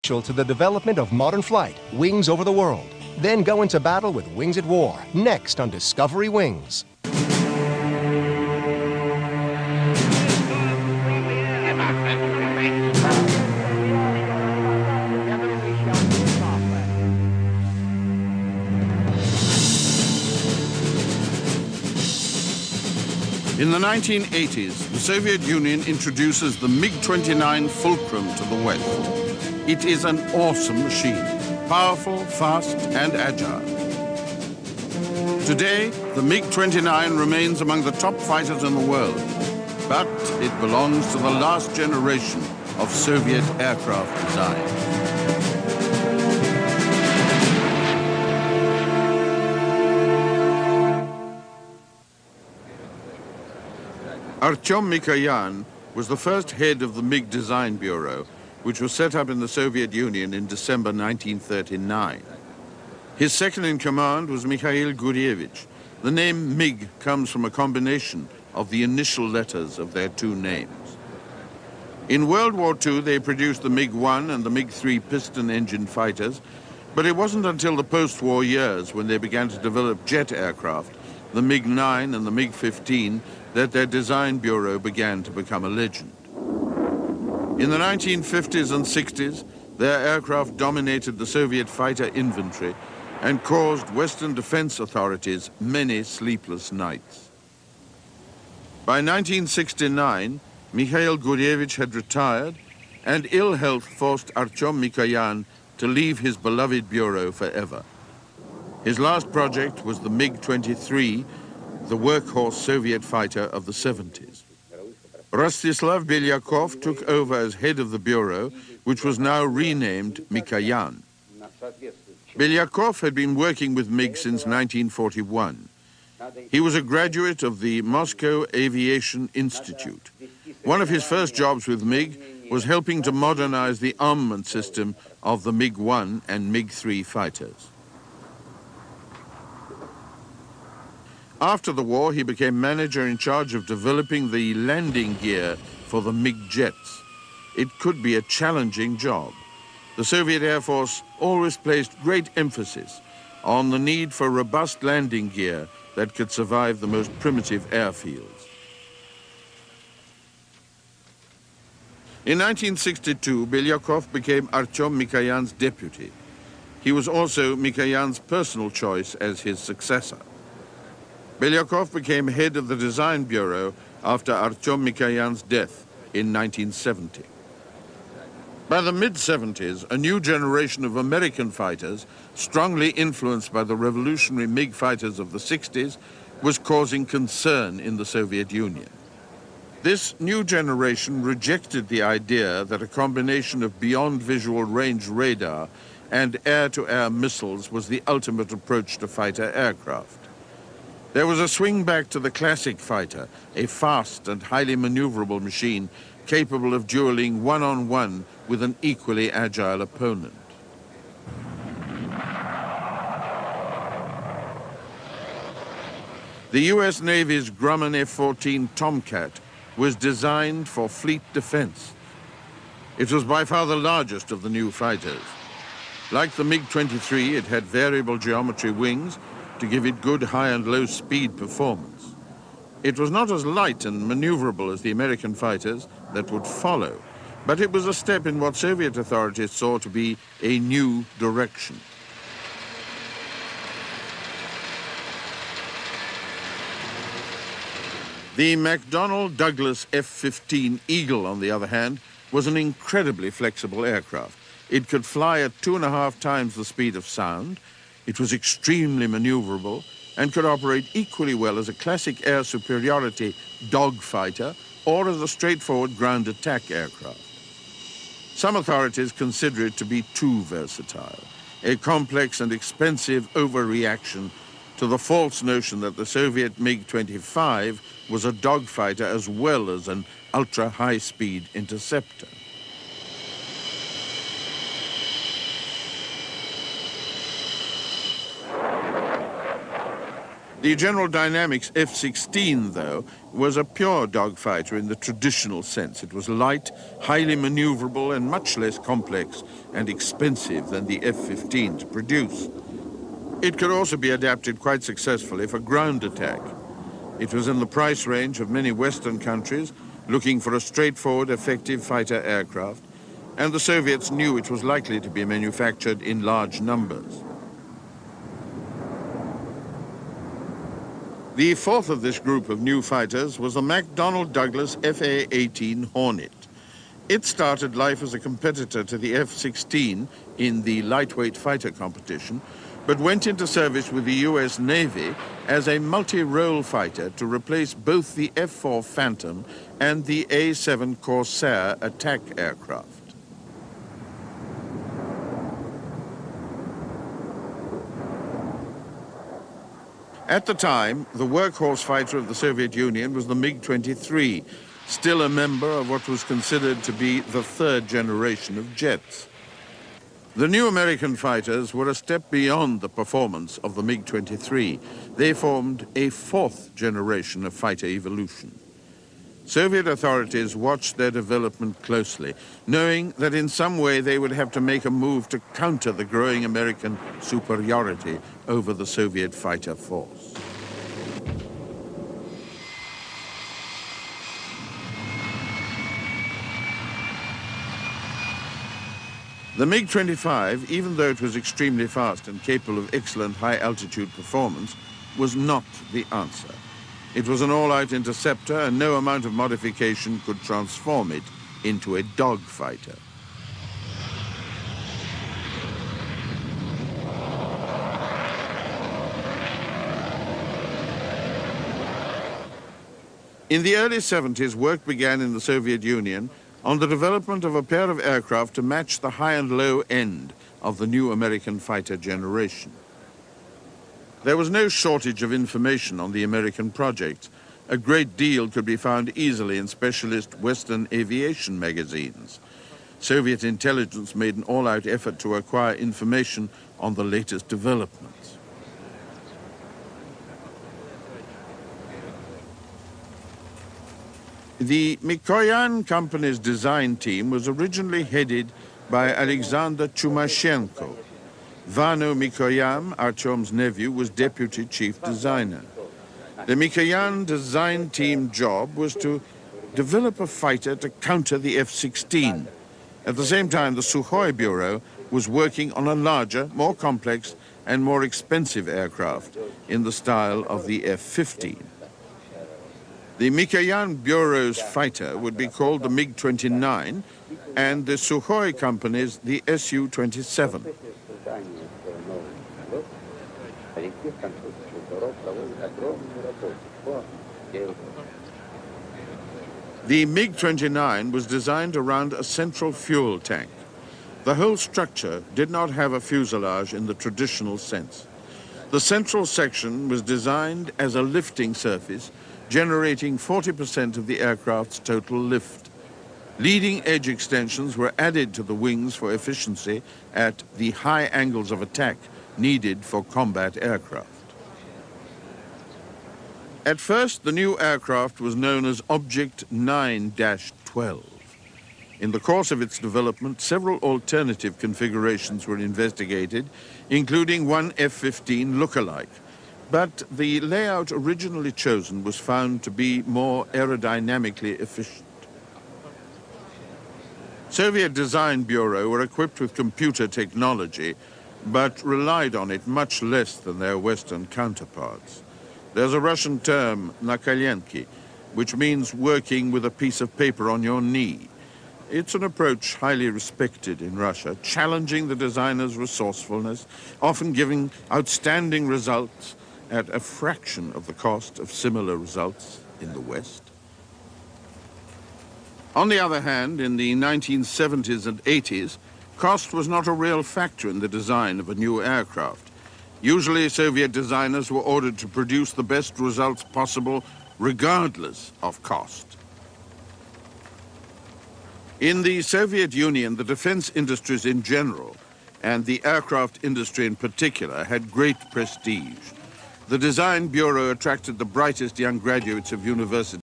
To the development of modern flight, wings over the world. Then go into battle with Wings at War, next on Discovery Wings. In the 1980s, the Soviet Union introduces the MiG-29 Fulcrum to the West. It is an awesome machine, powerful, fast, and agile. Today, the MiG-29 remains among the top fighters in the world, but it belongs to the last generation of Soviet aircraft design. Artyom Mikoyan was the first head of the MiG Design Bureau, which was set up in the Soviet Union in December 1939. His second in command was Mikhail Gurievich. The name MiG comes from a combination of the initial letters of their two names. In World War II, they produced the MiG-1 and the MiG-3 piston-engine fighters, but it wasn't until the post-war years when they began to develop jet aircraft, the MiG-9 and the MiG-15, that their design bureau began to become a legend. In the 1950s and 60s, their aircraft dominated the Soviet fighter inventory and caused Western defense authorities many sleepless nights. By 1969, Mikhail Gurievich had retired, and ill health forced Artyom Mikoyan to leave his beloved bureau forever. His last project was the MiG-23, the workhorse Soviet fighter of the 70s. Rostislav Belyakov took over as head of the bureau, which was now renamed Mikoyan. Belyakov had been working with MiG since 1941. He was a graduate of the Moscow Aviation Institute. One of his first jobs with MiG was helping to modernize the armament system of the MiG-1 and MiG-3 fighters. After the war, he became manager in charge of developing the landing gear for the MiG jets. It could be a challenging job. The Soviet Air Force always placed great emphasis on the need for robust landing gear that could survive the most primitive airfields. In 1962, Belyakov became Artyom Mikoyan's deputy. He was also Mikoyan's personal choice as his successor. Belyakov became head of the Design Bureau after Artyom Mikoyan's death in 1970. By the mid-70s, a new generation of American fighters, strongly influenced by the revolutionary MiG fighters of the 60s, was causing concern in the Soviet Union. This new generation rejected the idea that a combination of beyond visual range radar and air-to-air missiles was the ultimate approach to fighter aircraft. There was a swing back to the classic fighter, a fast and highly maneuverable machine capable of dueling one-on-one with an equally agile opponent. The US Navy's Grumman F-14 Tomcat was designed for fleet defense. It was by far the largest of the new fighters. Like the MiG-23, it had variable geometry wings to give it good high and low speed performance. It was not as light and maneuverable as the American fighters that would follow, but it was a step in what Soviet authorities saw to be a new direction. The McDonnell Douglas F-15 Eagle, on the other hand, was an incredibly flexible aircraft. It could fly at 2.5 times the speed of sound. It was extremely maneuverable and could operate equally well as a classic air superiority dogfighter or as a straightforward ground attack aircraft. Some authorities consider it to be too versatile, a complex and expensive overreaction to the false notion that the Soviet MiG-25 was a dogfighter as well as an ultra-high-speed interceptor. The General Dynamics F-16, though, was a pure dogfighter in the traditional sense. It was light, highly maneuverable, and much less complex and expensive than the F-15 to produce. It could also be adapted quite successfully for ground attack. It was in the price range of many Western countries looking for a straightforward, effective fighter aircraft, and the Soviets knew it was likely to be manufactured in large numbers. The fourth of this group of new fighters was the McDonnell Douglas FA-18 Hornet. It started life as a competitor to the F-16 in the lightweight fighter competition, but went into service with the US Navy as a multi-role fighter to replace both the F-4 Phantom and the A-7 Corsair attack aircraft. At the time, the workhorse fighter of the Soviet Union was the MiG-23, still a member of what was considered to be the third generation of jets. The new American fighters were a step beyond the performance of the MiG-23. They formed a fourth generation of fighter evolution. Soviet authorities watched their development closely, knowing that in some way they would have to make a move to counter the growing American superiority over the Soviet fighter force. The MiG-25, even though it was extremely fast and capable of excellent high-altitude performance, was not the answer. It was an all-out interceptor, and no amount of modification could transform it into a dogfighter. In the early 70s, work began in the Soviet Union on the development of a pair of aircraft to match the high and low end of the new American fighter generation. There was no shortage of information on the American project. A great deal could be found easily in specialist Western aviation magazines. Soviet intelligence made an all-out effort to acquire information on the latest developments. The Mikoyan company's design team was originally headed by Alexander Chumashenko. Vano Mikoyan, Artyom's nephew, was deputy chief designer. The Mikoyan design team job was to develop a fighter to counter the F-16. At the same time, the Sukhoi Bureau was working on a larger, more complex and more expensive aircraft in the style of the F-15. The Mikoyan Bureau's fighter would be called the MiG-29 and the Sukhoi company's the Su-27. The MiG-29 was designed around a central fuel tank. The whole structure did not have a fuselage in the traditional sense. The central section was designed as a lifting surface, generating 40% of the aircraft's total lift. Leading edge extensions were added to the wings for efficiency at the high angles of attack needed for combat aircraft. At first, the new aircraft was known as Object 9-12. In the course of its development, several alternative configurations were investigated, including one F-15 look-alike. But the layout originally chosen was found to be more aerodynamically efficient. Soviet Design Bureau were equipped with computer technology, but relied on it much less than their Western counterparts. There's a Russian term, nakolenki, which means working with a piece of paper on your knee. It's an approach highly respected in Russia, challenging the designer's resourcefulness, often giving outstanding results at a fraction of the cost of similar results in the West. On the other hand, in the 1970s and 80s, cost was not a real factor in the design of a new aircraft. Usually, Soviet designers were ordered to produce the best results possible, regardless of cost. In the Soviet Union, the defense industries in general, and the aircraft industry in particular, had great prestige. The Design Bureau attracted the brightest young graduates of universities.